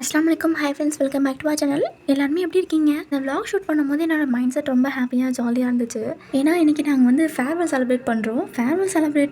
அஸ்ஸலாமு அலைக்கும். Hi friends, welcome back to our channel. எல்லாருமே எப்படி இருக்கீங்க? இந்த விளாக் ஷூட் பண்ணும்போது என்னோட மைண்ட் செட் ரொம்ப ஹாப்பியாக ஜாலியாக இருந்துச்சு. ஏன்னா இன்றைக்கி நாங்கள் வந்து ஃபேர்வெல் செலிப்ரேட்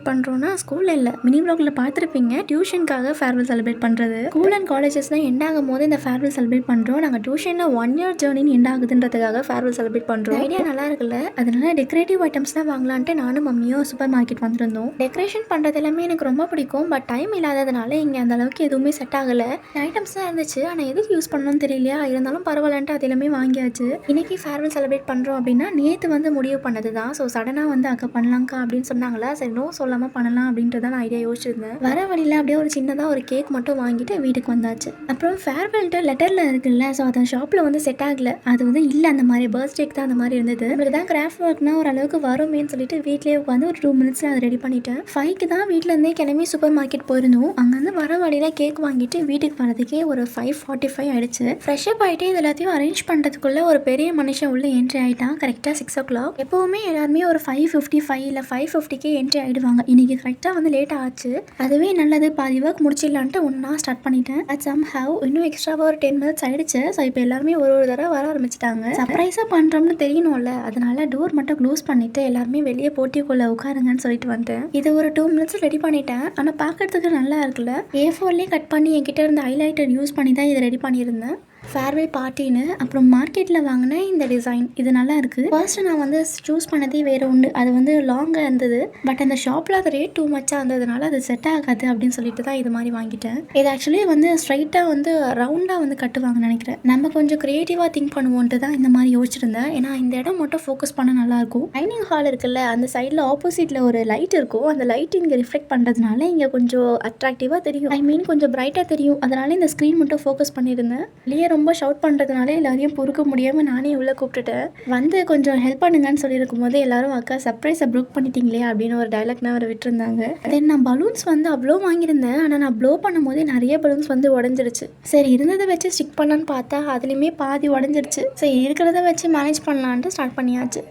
பண்ணுறோன்னா ஸ்கூலில் இல்லை, மினி விளாகில் பார்த்துருப்பீங்க. டியூஷனுக்காக ஃபேர்வெல் செலிப்ரேட் பண்ணுறது. ஸ்கூல் அண்ட் காலேஜஸ்லாம் எண்ட் ஆகும் போது இந்த ஃபேர்வெல் செலிப்ரேட் பண்ணுறோம். நாங்கள் டியூஷனில் 1 year ஜேர்னின்னு எண்ட் ஆகுதுன்றதுக்காக ஃபேர்வெல் செலிப்ரேட் பண்ணுறோம். ஐடியா நல்லா இருக்குல்ல? அதனால டெக்கரேட்டிவ் ஐட்டம்ஸ்லாம் வாங்கலான்ட்டு நானும் மம்மியும் சூப்பர் மார்க்கெட் வந்திருந்தோம். டெக்கரேஷன் பண்ணுறது எல்லாமே எனக்கு ரொம்ப பிடிக்கும். பட் டைம் இல்லாததுனால இங்கே அந்த அளவுக்கு எதுவுமே செட் ஆகலை. ஐட்டம்ஸ் தான் இருந்துச்சு, ஆனால் எதுக்கு யூஸ் பண்ணணும்னு தெரியலையா. இருந்தாலும் பரவாயில்லன்ட்டு அது எல்லாமே வாங்கியாச்சு. இன்றைக்கி ஃபேர்வெல் செலிப்ரேட் பண்ணுறோம் அப்படின்னா நேற்று வந்து முடிவு பண்ணது தான். ஸோ சடனாக வந்து அக்கா பண்ணலாங்க்கா அப்படின்னு சொன்னாங்களா, சரி நோ சொல்லாமல் பண்ணலாம் அப்படின்ட்டு தான் நான் ஐடியா யோசிச்சிருந்தேன். வர வழியில் அப்படியே ஒரு சின்னதாக ஒரு கேக் மட்டும் வாங்கிட்டு வீட்டுக்கு வந்தாச்சு. அப்புறம் ஃபேர்வெல்ட்டு லெட்டரில் இருக்குல்ல, ஸோ அதை ஷாப்பில் வந்து செட் ஆகலை. அது வந்து இல்லை, அந்த மாதிரி பர்த்டேக்கு தான் அந்த மாதிரி இருந்தது. உங்களுக்கு தான் கிராஃப்ட் ஒர்க்னா ஓரளவுக்கு வருமேன்னு சொல்லிட்டு வீட்லேயே உட்காந்து ஒரு 2 minutes அதை ரெடி பண்ணிட்டேன். 5க்கு தான் வீட்டிலேருந்தே கிளம்பி சூப்பர் மார்க்கெட் போயிருந்தோம். அங்கேருந்து வர வழியில் கேக் வாங்கிட்டு வீட்டுக்கு வரதுக்கே ஒரு 5:45 ஆயிடுச்சு. ஃப்ரெஷ்அப் ஆகிட்டு இது எல்லாத்தையும் அரேஞ்ச் பண்ணுறதுக்குள்ள ஒரு பெரிய மனுஷன் உள்ள என்ட்ரி ஆகிட்டான். கரெக்டாக 6 o'clock. எப்போவுமே எல்லாருமே ஒரு 5:55 இல்லை 5:50க்கே என்ட்ரி ஆகிடுவாங்க. இன்னைக்கு கரெக்டாக வந்து லேட் ஆச்சு. அதுவே நல்லது, பாதி ஒர்க் முடிச்சிடலான்ட்டு ஒன்றா ஸ்டார்ட் பண்ணிட்டேன். அட் சம் ஹவ் இன்னும் எக்ஸ்ட்ராவாக ஒரு 10 minutes ஆயிடுச்சு. ஸோ இப்போ எல்லாருமே ஒரு தடவை வர ஆரம்பிச்சிட்டாங்க. சர்ப்ரைஸாக பண்ணுறோம்னு தெரியணும்ல, அதனால டோர் மட்டும் க்ளோஸ் பண்ணிட்டு எல்லாருமே வெளியே போட்டிக்குள்ளே உட்காருங்கன்னு சொல்லிட்டு வந்துட்டேன். இது ஒரு 2 minutes ரெடி பண்ணிட்டேன். ஆனால் பார்க்கறதுக்கு நல்லா இருக்குல்ல. A4லேயே கட் பண்ணி என்கிட்ட இருந்த ஹைலைட்டர் யூஸ் பண்ணி தான் இதை ரெடி பண்ணியிருந்தேன். ஃபேர்வெல் பார்ட்டின்னு. அப்புறம் மார்க்கெட்டில் வாங்கின இந்த டிசைன் இது நல்லா இருக்குது. ஃபர்ஸ்ட்டு நான் வந்து சூஸ் பண்ணதே வேறு ஒன்று. அது வந்து லாங்காக இருந்தது. பட் அந்த ஷாப்பில் அது ரேட் டூ மச்சாக இருந்ததுனால அது செட் ஆகாது அப்படின்னு சொல்லிட்டு தான் இது மாதிரி வாங்கிட்டேன். இது ஆக்சுவலி வந்து ஸ்ட்ரைட்டாக வந்து ரவுண்டாக வந்து கட்டுவாங்கன்னு நினைக்கிறேன். நம்ம கொஞ்சம் க்ரியேட்டிவாக திங்க் பண்ணுவோன்ட்டு தான் இந்த மாதிரி யோசிச்சிருந்தேன். ஏன்னா இந்த இடம் மட்டும் ஃபோக்கஸ் பண்ண நல்லாயிருக்கும். டைனிங் ஹால் இருக்குல்ல, அந்த சைடில் ஆப்போசிட்டில் ஒரு லைட் இருக்கும். அந்த லைட் இங்கே ரிஃப்ளெக்ட் பண்ணுறதுனால இங்கே கொஞ்சம் அட்ராக்டிவாக தெரியும். ஐ மீன் கொஞ்சம் பிரைட்டாக தெரியும். அதனால இந்த ஸ்க்ரீன் மட்டும் ஃபோக்கஸ் பண்ணியிருந்தேன். வெளியே ரொம்ப ஷவுட் பண்ணுறதுனால எல்லாரையும் பொறுக்க முடியாமல் நானே உள்ளே கூப்பிட்டுட்டேன். வந்து கொஞ்சம் ஹெல்ப் பண்ணுங்கன்னு சொல்லியிருக்கும் போது எல்லாரும் அக்கா சர்ப்ரைஸை ப்ரூக் பண்ணிட்டீங்களே அப்படின்னு ஒரு டைலாக்னா அவரை விட்டுருந்தாங்க. தென் நான் பலூன்ஸ் வந்து அவ்வளோ வாங்கியிருந்தேன். ஆனால் நான் ப்ளோ பண்ணும் போதே நிறைய பலூன்ஸ் வந்து உடஞ்சிருச்சு. சரி இருந்ததை வச்சு ஸ்டிக் பண்ணலான்னு பார்த்தா அதுலேயுமே பாதி உடஞ்சிருச்சு. சரி இருக்கிறத வச்சு மேனேஜ் பண்ணலான்ட்டு ஸ்டார்ட் பண்ணியாச்சு.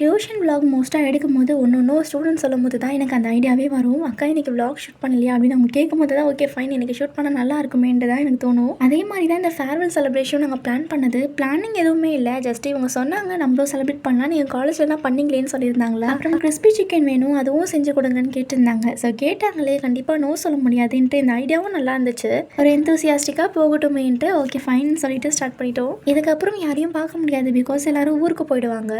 டியூஷன் விளாக் மோஸ்ட்டாக எடுக்கும் போது ஒன்று ஸ்டூடெண்ட் சொல்லும் போது தான் எனக்கு அந்த ஐடியாவே வரும். அக்கா இன்றைக்கி விளாக் ஷூட் பண்ணலையா அப்படின்னு அவங்க கேட்கும் போது தான் ஓகே ஃபைன் இன்றைக்கி ஷூட் பண்ண நல்லா இருக்குமேன்ட்டு தான் எனக்கு தோணும். அதே மாதிரி தான் இந்த ஃபேர்வெல் செலிப்ரேஷன் நாங்கள் பிளான் பண்ணது. பிளானிங் எதுவுமே இல்லை, ஜஸ்ட் இவங்க சொன்னாங்க நம்மளும் செலிப்ரேட் பண்ணலாம், நீங்கள் காலேஜ்லாம் பண்ணிங்களேன்னு சொல்லியிருந்தாங்களா. அப்புறம் கிறிஸ்பி சிக்கன் வேணும் அதுவும் செஞ்சு கொடுங்கன்னு கேட்டிருந்தாங்க. ஸோ கேட்டாங்களே, கண்டிப்பாக நோ சொல்ல முடியாதுன்ட்டு இந்த ஐடியாவும் நல்லா இருந்துச்சு. ஒரு எந்தூசியாஸ்டிக்காக போகட்டுமேன்ட்டு ஓகே ஃபைன் சொல்லிட்டு ஸ்டார்ட் பண்ணிட்டோம். இதுக்கப்புறம் யாரையும் பார்க்க முடியாது, பிகாஸ் எல்லாரும் ஊருக்கு போயிடுவாங்க.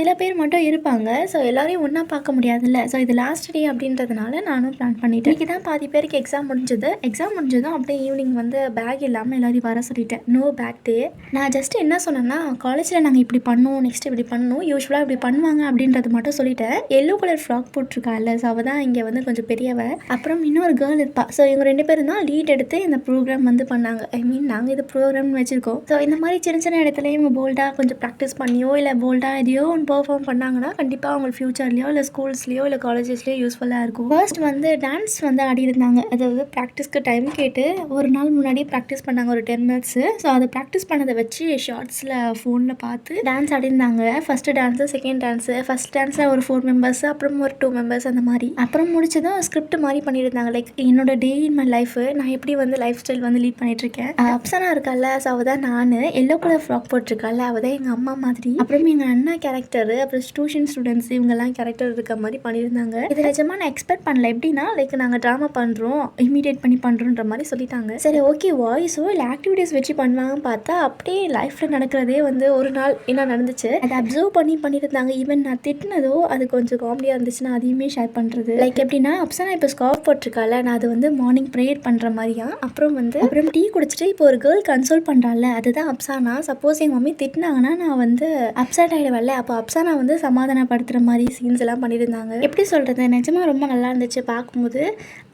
சில பேர் மட்டும் இருப்பாங்க. ஸோ எல்லாரையும் ஒன்றா பார்க்க முடியாதுல்ல. ஸோ இது லாஸ்ட் டே அப்படின்றதுனால நானும் பிளான் பண்ணிட்டேன். இன்றைக்கி தான் பாதி பேருக்கு எக்ஸாம் முடிஞ்சதும் அப்படியே ஈவினிங் வந்து பேக் இல்லாமல் எல்லாரையும் வர சொல்லிட்டேன். நோ பேக் டே. நான் ஜஸ்ட் என்ன சொன்னேன்னா, காலேஜில் நாங்கள் இப்படி பண்ணோம், நெக்ஸ்ட் இப்படி பண்ணணும், யூஸ்வலாக இப்படி பண்ணுவாங்க அப்படின்றது மட்டும் சொல்லிட்டேன். எல்லோ கலர் ஃப்ராக் போட்டிருக்காள், ஸோ அவள் தான் இங்கே வந்து கொஞ்சம் பெரியவ. அப்புறம் இன்னொரு கேர்ள் இருப்பா. ஸோ இவங்க 2 பேரும் தான் லீட் எடுத்து இந்த ப்ரோக்ராம் வந்து பண்ணாங்க. ஐ மீன் நாங்கள் இது ப்ரோக்ராம்னு வச்சுருக்கோம். ஸோ இந்த மாதிரி சின்ன சின்ன இடத்துல இவங்க போல்டாக கொஞ்சம் ப்ராக்டிஸ் பண்ணியோ இல்லை போல்டாக எதையோ ஒன்று பெர்ஃபார்ம் பண்ணாங்கன்னா கண்டிப்பாக அவங்க ஃபியூச்சர்லையோ இல்லை ஸ்கூல்ஸ்லையோ இல்லை காலேஜஸ்லையோ யூஸ்ஃபுல்லாக இருக்கும். ஃபர்ஸ்ட் வந்து டான்ஸ் வந்து ஆடி இருந்தாங்க. அதாவது ப்ராக்டிஸ்க்கு டைம் கேட்டு ஒரு நாள் முன்னாடி ப்ராக்டிஸ் பண்ணாங்க ஒரு 10 minutes. ஸோ அதை ப்ராக்டிஸ் பண்ணதை வச்சு ஷார்ட்ஸில் ஃபோனில் பார்த்து டான்ஸ் ஆடிருந்தாங்க. First dance, second dance. First டான்ஸில் ஒரு 4 members, அப்புறம் ஒரு 2 members அந்த மாதிரி. அப்புறம் முடிச்சதும் ஸ்கிரிப்ட் மாதிரி பண்ணியிருந்தாங்க. லைக் என்னோட டே இன் மை லைஃப், நான் எப்படி வந்து லைஃப் ஸ்டைல் வந்து லீட் பண்ணிட்டுருக்கேன். அப்சனா இருக்கால, ஸோ அவள் தான் நான். எல்லோ கலர் ஃப்ராக் போட்டிருக்கால, அவள் தான் எங்கள் அம்மா மாதிரி. அப்புறம் எங்கள் அண்ணா கேரக்டரு, அப்புறம் டியூஷன் ஸ்டூடெண்ட்ஸ் இவங்கெல்லாம் கேரக்டர் இருக்க மாதிரி பண்ணியிருந்தாங்க. இது நிஜமாக நான் எக்ஸ்பெக்ட் பண்ணல. எப்படின்னா லைக் நாங்கள் ட்ராமா பண்ணுறோம், இமிடியேட் பண்ணி பண்ணுறோன்ற மாதிரி சொல்லிட்டாங்க. சரி ஓகே வாய்ஸோ இல்லை ஆக்டிவிட்டீஸ் வச்சு பண்ணுவாங்கன்னு பார்த்தா அப்படியே லைஃப்பில் நடக்கிறதே வந்து ஒரு நாள் என்ன நடந்துச்சு அதை அப்சர்வ் பண்ணியிருந்தாங்க. ஈவன் நான் திட்டினதோ அது கொஞ்சம் காமெடியாக இருந்துச்சுன்னா அதையுமே ஷேர் பண்ணுறது. லைக் எப்படின்னா அப்சனா இப்போ ஸ்கார்ஃப் போட்டிருக்கால, நான் அது வந்து மார்னிங் ப்ரேயர் பண்ணுற மாதிரியா. அப்புறம் டீ குடிச்சிட்டு இப்போ ஒரு கேர்ள் கன்சோல் பண்ணுறாள், அதுதான் அப்சானா. சப்போஸ் எங்கள் மம்மி திட்டினாங்கன்னா நான் வந்து அப்செட் ஆகிடுவேன்ல, அப்போ அப்சானா வந்து சமாதானப்படுத்துகிற மாதிரி சீன்ஸ் எல்லாம் பண்ணியிருந்தாங்க. எப்படி சொல்கிறது, நிஜமாக ரொம்ப நல்லா இருந்துச்சு பார்க்கும்போது.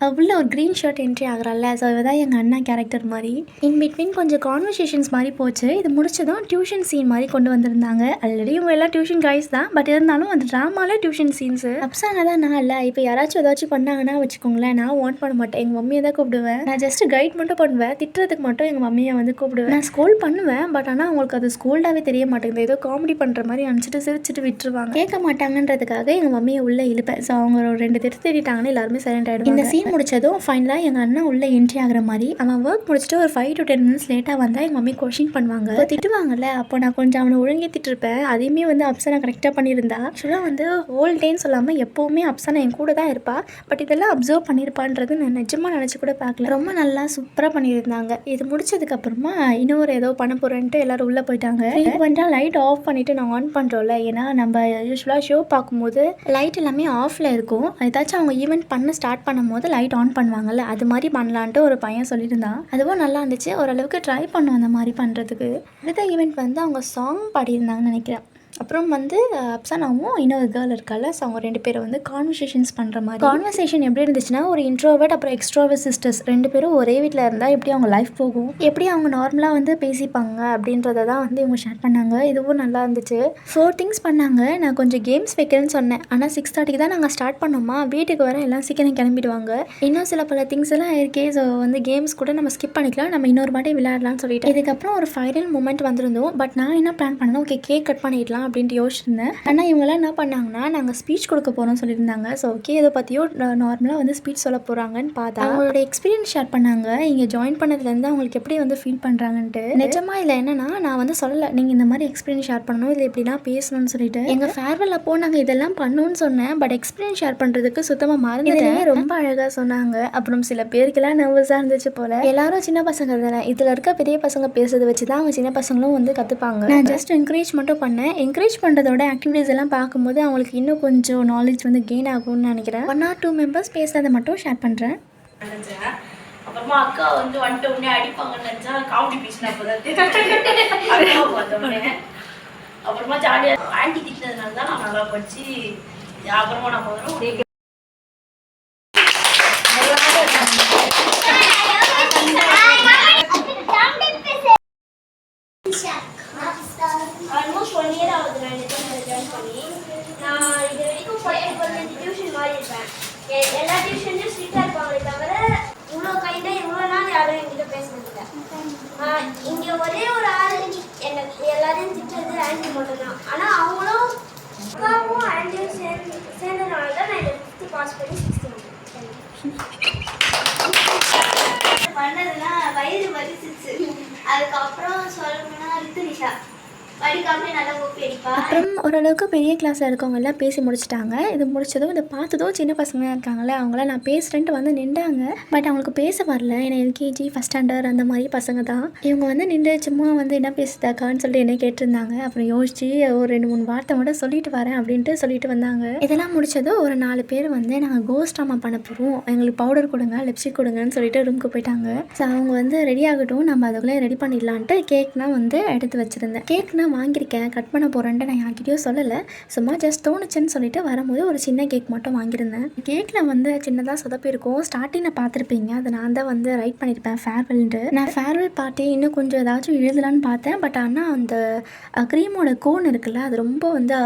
உள்ள ஒரு க்ரீன் ஷர்ட் என்ட்ரி ஆகுறாள்ல, ஸோ இவதான் எங்கள் அண்ணா கேரக்டர் மாதிரி. இன் பிட்வீன் கொஞ்சம் கான்வர்சேஷன்ஸ் மாதிரி போச்சு. இது முடிச்சதும் டியூஷன் சீன் மாதிரி கொண்டு வந்திருந்தாங்க. ஆல்ரெடி இவங்க எல்லாம் டியூஷன் கைஸ் தான், பட் இருந்தாலும் அந்த ட்ராமாவில் டியூஷன் சீன்ஸு அப்சானா தான். நான் இல்லை, இப்போ யாராச்சும் ஏதாச்சும் பண்ணாங்கன்னா வச்சுக்கோங்களேன், நான் வாண்ட் பண்ண மாட்டேன், எங்கள் மம்மியை தான் கூப்பிடுவேன். நான் ஜஸ்ட் கைட் மட்டும் பண்ணுவேன், திட்டுறதுக்கு மட்டும் எங்கள் மம்மியை வந்து கூப்பிடுவேன். நான் ஸ்கூல் பண்ணுவேன், பட் ஆனால் அவங்களுக்கு அது ஸ்கூல்டாகவே தெரிய மாட்டேங்குது. ஏதோ காமெடி பண்ணுற மாதிரி அனுப்பிச்சிட்டு சிரிச்சிட்டு விட்டுருவாங்க. கேட்க மாட்டாங்கன்றதுக்காக எங்கள் மம்மியை உள்ளே இழுப்பேன். ஸோ அவங்க ஒரு 2 திட்டிட்டாங்கன்னு எல்லாருமே சைலண்ட் ஆகிடும். இந்த சீன் முடிச்சதும் ஃபைனலாக எங்கள் அண்ணா உள்ளே என்ட்ரி ஆகிற மாதிரி. அவன் ஒர்க் முடிச்சுட்டு ஒரு 5 to 10 minutes லேட்டாக வந்தால் எங்கள் மம்மி கொஷின் பண்ணுவாங்க, திட்டுவாங்கல்ல. அப்போ நான் கொஞ்சம் அவனை ஒழுங்கி திட்டிருப்பேன். அதையுமே வந்து அப்சனா கரெக்டாக பண்ணியிருந்தா. ஆக்சுவலாக வந்து ஹோல் டேன்னு சொல்லாமல் எப்போவுமே அப்சனா என் கூட தான் இருப்பா. பட் இதெல்லாம் அப்சர்வ் பண்ணியிருப்பான்றது நான் நிஜமாக நினச்சி கூட பார்க்கல. ரொம்ப நல்லா சூப்பராக பண்ணியிருந்தாங்க. இது முடிச்சதுக்கப்புறமா இன்னொரு ஏதோ பண்ண போகிறேன்ட்டு எல்லோரும் உள்ளே போயிட்டாங்க. ஃப்ரீக்வெண்ட்டாக லைட் ஆஃப் பண்ணிவிட்டு நான் ஆன் பண்ணுறோம்ல, ஏன்னா நம்ம யூஸ்வலாக ஷோ பார்க்கும்போது லைட் எல்லாமே ஆஃபில் இருக்கும். ஏதாச்சும் அவங்க ஈவெண்ட் பண்ண ஸ்டார்ட் பண்ணும் போது லைட் ஆன் பண்ணுவாங்கல்ல, அது மாதிரி பண்ணலான்ட்டு ஒரு பையன் சொல்லியிருந்தான். அதுவும் நல்லா இருந்துச்சு. ஓரளவுக்கு ட்ரை பண்ணுவோம் அந்த மாதிரி பண்ணுறதுக்கு. அடுத்த ஈவெண்ட் வந்து அவங்க சாங் பாடியிருந்தாங்கன்னு நினைக்கிறேன். அப்புறம் வந்து அப்சனாவும் இன்னொரு கேர்ள் இருக்கால, ஸோ அவங்க 2 பேரும் வந்து கான்வர்சேஷன்ஸ் பண்ணுற மாதிரி. கான்வர்சேஷன் எப்படி இருந்துச்சுன்னா, ஒரு இன்ட்ரோவர்ட் அப்புறம் எக்ஸ்ட்ரோவர்ட் சிஸ்டர்ஸ் 2 பேரும் ஒரே வீட்டில் இருந்தால் எப்படி அவங்க லைஃப் போகும், எப்படி அவங்க நார்மலாக வந்து பேசிப்பாங்க அப்படின்றத தான் வந்து இவங்க ஷேர் பண்ணாங்க. இதுவும் நல்லா இருந்துச்சு. 4 திங்ஸ் பண்ணாங்க. நான் கொஞ்சம் கேம்ஸ் வைக்கிறேன்னு சொன்னேன், ஆனால் 6:30 தான் நாங்கள் ஸ்டார்ட் பண்ணோமா, வீட்டுக்கு வர எல்லாம் சீக்கிரம் கிளம்பிடுவாங்க. இன்னும் சில பல திங்ஸ் எல்லாம் இருக்கே, ஸோ வந்து கேம்ஸ் கூட நம்ம ஸ்கிப் பண்ணிக்கலாம், நம்ம இன்னொரு வாட்டி விளையாடலாம்னு சொல்லிட்டு. இதுக்கப்புறம் ஒரு ஃபைனல் மூமெண்ட் வந்திருந்தோம். பட் நான் என்ன பிளான் பண்ணேன், ஓகே கேக் கட் பண்ணிடலாம் அப்படின்ட்டு யோசிச்சிருந்தேன். ஆனால் இவங்கெல்லாம் என்ன பண்ணாங்கன்னா, நாங்கள் ஸ்பீச் கொடுக்க போகிறோம்னு சொல்லியிருந்தாங்க. ஸோ ஓகே இதை பற்றியோ நார்மலாக வந்து ஸ்பீச் சொல்ல போகிறாங்கன்னு பார்த்தா அவங்களோட எக்ஸ்பீரியன்ஸ் ஷேர் பண்ணாங்க. இங்கே ஜாயின் பண்ணதுலேருந்து அவங்களுக்கு எப்படி வந்து ஃபீல் பண்ணுறாங்கன்ட்டு. நிஜமாக இதில் என்னன்னா, நான் வந்து சொல்லலை நீங்கள் இந்த மாதிரி எக்ஸ்பீரியன்ஸ் ஷேர் பண்ணணும், இதில் எப்படிலாம் பேசணும்னு சொல்லிட்டு. எங்கள் ஃபேர்வெல் அப்போது நாங்கள் இதெல்லாம் பண்ணணும்னு சொன்னேன், பட் எக்ஸ்பீரியன்ஸ் ஷேர் பண்ணுறதுக்கு சுத்தமாக மறந்துட்டேன். ரொம்ப அழகாக சொன்னாங்க. அப்புறம் சில பேருக்கெல்லாம் நர்வஸாக இருந்துச்சு போல். எல்லாரும் சின்ன பசங்க தானே, இதில் இருக்க பெரிய பசங்க பேசுறதை வச்சு தான் அவங்க சின்ன பசங்களும் வந்து கற்றுப்பாங்க. நான் ஜஸ்ட் என்கரேஜ் மட்டும் பண்ணேன். என்கரேஜ் பண்ணுறதோட ஆக்டிவிட்டீஸ் எல்லாம் பார்க்கும்போது அவங்களுக்கு இன்னும் கொஞ்சம் நாலேஜ் வந்து கெயின் ஆகும்னு நினைக்கிறேன். 1 or 2 மெம்பர்ஸ் பேசுறதை மட்டும் ஷேர் பண்ணுறேன். அப்புறமா அக்கா வந்து வந்துட்டு உடனே அடிப்பாங்கன்னு நினச்சா காமெடி பீஸ் அப்போதான் அப்புறமா ஜாலியாக ஆன்டி திட்டினதுனால தான் நான் நல்லா படிச்சு அப்புறமா நம்ம வரும். ஆல்மோஸ்ட் 1 year ஆகுது நான் ஜாயின் பண்ணி. நான் இது வரைக்கும் எனக்கு வந்து டியூஷன் மாறி இருப்பேன். எல்லா டியூஷன்லையும் ஸ்ட்ரிக்டாக இருப்பாங்களே தவிர இவ்வளோ கைண்டாக இவ்வளோ நாள் யாரும் என்கிட்ட பேசுனதில்லை. இங்கே ஒரே ஒரு ஆள் என்னை எல்லாரையும் திட்டுறது ஆன்டி மட்டும் தான். ஆனால் அவங்களும் அக்காவும் ஆன்டியும் சேர்ந்தனால தான் நான் இதை 5th பாஸ் பண்ணி 6th பண்ணதுன்னா வயிறு வலிச்சிச்சு. அதுக்கப்புறம் சொல்லணும்னா ரித்துனிஷா படிக்காமலே நல்லா கோப்பி அடிப்பா. அப்புறம் ஓரளவுக்கு பெரிய கிளாஸில் இருக்கவங்க எல்லாம் பேசி முடிச்சிட்டாங்க. இது முடிச்சதும் இதை பார்த்ததும் சின்ன பசங்க இருக்காங்களே அவங்களாம் நான் பேசுகிறேன்ட்டு வந்து நின்றாங்க. பட் அவங்களுக்கு பேச வரல. ஏன்னா எல்கேஜி ஃபஸ்ட் ஸ்டாண்டர்ட் அந்த மாதிரி பசங்க தான். இவங்க வந்து நின்று சும்மா வந்து என்ன பேசுதாக்கான்னு சொல்லிட்டு என்ன கேட்டிருந்தாங்க. அப்புறம் யோசிச்சு ஒரு 2-3 வார்த்தை மட்டும் சொல்லிட்டு வரேன் அப்படின்ட்டு சொல்லிட்டு வந்தாங்க. இதெல்லாம் முடிச்சதும் ஒரு 4 பேர் வந்து நாங்கள் கோஸ்ட் ட்ராமா பண்ண போகிறோம், எங்களுக்கு பவுடர் கொடுங்க லிப்ஸ்டிக் கொடுங்கன்னு சொல்லிட்டு ரூமுக்கு போயிட்டாங்க. ஸோ அவங்க வந்து ரெடி ஆகட்டும், நம்ம அதுக்குள்ளே ரெடி பண்ணிடலான்ட்டு கேக்னா வந்து எடுத்து வச்சுருந்தேன். கேக்னா வாங்கியிருக்கேன், கட் பண்ண போகிறேன்ட்டு நான் யார்கிட்டயும் சொல்லலை. சும்மா ஜஸ்ட் தோணுச்சுன்னு சொல்லிட்டு வரும்போது ஒரு சின்ன கேக் மட்டும் வாங்கியிருந்தேன். கேக்கில் வந்து சின்னதாக சொதப்பிருக்கும். ஸ்டார்டிங்கில் பார்த்துருப்பீங்க, அதை நான் தான் வந்து ரைட் பண்ணியிருப்பேன் ஃபேர்வெல்ன்ட்டு. நான் ஃபேர்வெல் பார்ட்டி இன்னும் கொஞ்சம் ஏதாச்சும் எழுதலான்னு பார்த்தேன். பட் ஆனால் அந்த க்ரீமோட கோன் இருக்குல்ல, அது ரொம்ப வந்து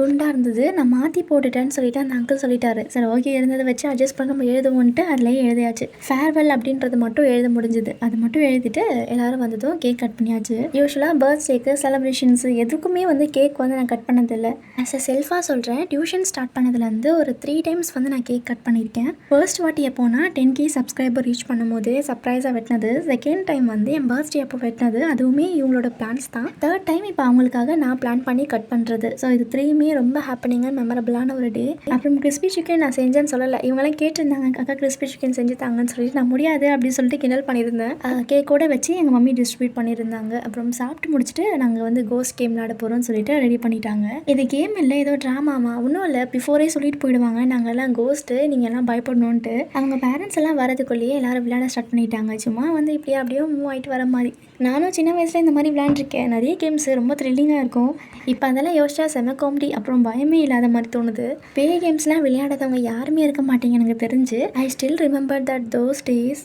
குண்டாக இருந்தது. நான் மாற்றி போட்டுட்டேன்னு சொல்லிட்டு அந்த அங்கிள் சொல்லிட்டாரு. சரி ஓகே இருந்ததை வச்சு அட்ஜஸ்ட் பண்ண நம்ம எழுதுவோன்ட்டு அதிலேயே எழுதியாச்சு. ஃபேர்வெல் அப்படின்றது மட்டும் எழுத முடிஞ்சுது. அது மட்டும் எழுதிட்டு எல்லோரும் வந்ததும் கேக் கட் பண்ணியாச்சு. யூஸ்வலாக பர்த்டேக்கு செலிப்ரேஷன்ஸு எதுக்குமே வந்து கேக் வந்து நான் கட் பண்ணதில்லை. ஆஸ் அ செல்ஃபாக சொல்கிறேன், டியூஷன் ஸ்டார்ட் பண்ணதுலேருந்து ஒரு 3 டைம்ஸ் வந்து நான் கேக் கட் பண்ணியிருக்கேன். ஃபர்ஸ்ட் வாட்டி எப்போனா 10K சப்ஸ்கிரைபர் ரீச் பண்ணும்போது சர்ப்ரைஸாக வெட்டினது. செகண்ட் டைம் வந்து என் பர்த்டே அப்போ வெட்டினது, அதுவுமே இவங்களோட பிளான்ஸ் தான். தேர்ட் டைம் இப்போ அவங்களுக்காக நான் பிளான் பண்ணி கட் பண்ணுறது. ஸோ இது 3மே ரொம்ப ஹாப்பனிங்காக மெமரபிளான ஒரு டே. அப்புறம் கிறிஸ்பி சிக்கன் நான் செஞ்சேன்னு சொல்லலை. இவங்களாம் கேட்டிருந்தாங்க அக்கா கிறிஸ்பி சிக்கன் செஞ்சு தாங்கன்னு சொல்லிட்டு நான் முடியாது அப்படின்னு சொல்லிட்டு கிண்டல் பண்ணியிருந்தேன். கேக்கோட வச்சு எங்கள் மம்மி டிஸ்ட்ரிபியூட் பண்ணியிருந்தாங்க. அப்புறம் சாப்பிட்டு முடிச்சுட்டு நாங்கள் நாங்கள் வந்து கோஸ்ட் கேம் விளையாட போகிறோம்னு சொல்லிட்டு ரெடி பண்ணிட்டாங்க. இது கேம் இல்லை, ஏதோ ட்ராமாவா ஒன்றும் இல்லை, பிஃபோரே சொல்லிட்டு போயிடுவாங்க நாங்கள் எல்லாம் கோஸ்ட்டு, நீங்கள் எல்லாம் பயப்படணுன்ட்டு. அவங்க பேரண்ட்ஸ் எல்லாம் வரதுக்குள்ளேயே எல்லோரும் விளையாட ஸ்டார்ட் பண்ணிட்டாங்க. சும்மா வந்து இப்படியே அப்படியே மூவ் ஆகிட்டு வர மாதிரி. நானும் சின்ன வயசில் இந்த மாதிரி விளையாண்டுருக்கேன். நிறைய கேம்ஸு ரொம்ப த்ரில்லிங்காக இருக்கும். இப்போ அதெல்லாம் யோசிச்சா செம காமெடி, அப்புறம் பயமே இல்லாத மாதிரி தோணுது. பேய் கேம்ஸ்லாம் விளையாடாதவங்க யாருமே இருக்க மாட்டீங்க எனக்கு தெரிஞ்சு. I still remember that those days.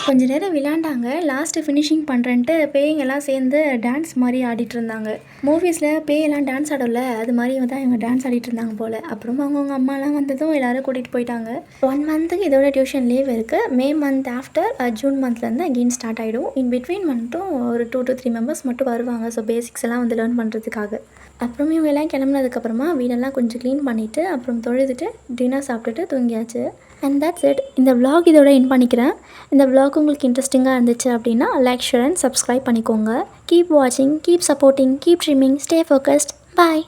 கொஞ்ச நேரம் விளையாண்டாங்க. லாஸ்ட்டு ஃபினிஷிங் பண்ணுறேன்ட்டு பேய்ங்கெல்லாம் சேர்ந்து டான்ஸ் மாதிரி ஆடிட்டு இருந்தாங்க. மூவிஸில் பேயெல்லாம் டான்ஸ் ஆடல, அது மாதிரி தான் இவங்க டான்ஸ் ஆடிட்டு இருந்தாங்க போல். அப்புறம் அவங்க அம்மாலாம் வந்ததும் எல்லோரும் கூட்டிகிட்டு போயிட்டாங்க. 1 மந்த்துக்கு இதோட டியூஷன் லீவ் இருக்குது. மே மந்த் ஆஃப்டர் ஜூன் மந்த்லேருந்து அகெயின் ஸ்டார்ட் ஆகிடும். இன் பிட்வீன் மட்டும் ஒரு 2 to 3 மெம்பர்ஸ் மட்டும் வருவாங்க. ஸோ பேசிக்ஸ் எல்லாம் வந்து லேர்ன் பண்ணுறதுக்காக. அப்புறம் இவங்க எல்லாம் கிளம்புனதுக்கப்புறமா வீடெல்லாம் கொஞ்சம் க்ளீன் பண்ணிவிட்டு அப்புறம் தொழுதுட்டு டின்னர் சாப்பிட்டுட்டு தூங்கியாச்சு. And that's it. இந்த vlog இதோட எண்ட் பண்ணிக்கிறேன். இந்த vlog உங்களுக்கு இன்ட்ரெஸ்டிங்காக இருந்துச்சு அப்படின்னா லைக், ஷேர் அண்ட் சப்ஸ்கிரைப் பண்ணிக்கோங்க. கீப் வாட்சிங், keep supporting, keep dreaming, stay focused. பாய்.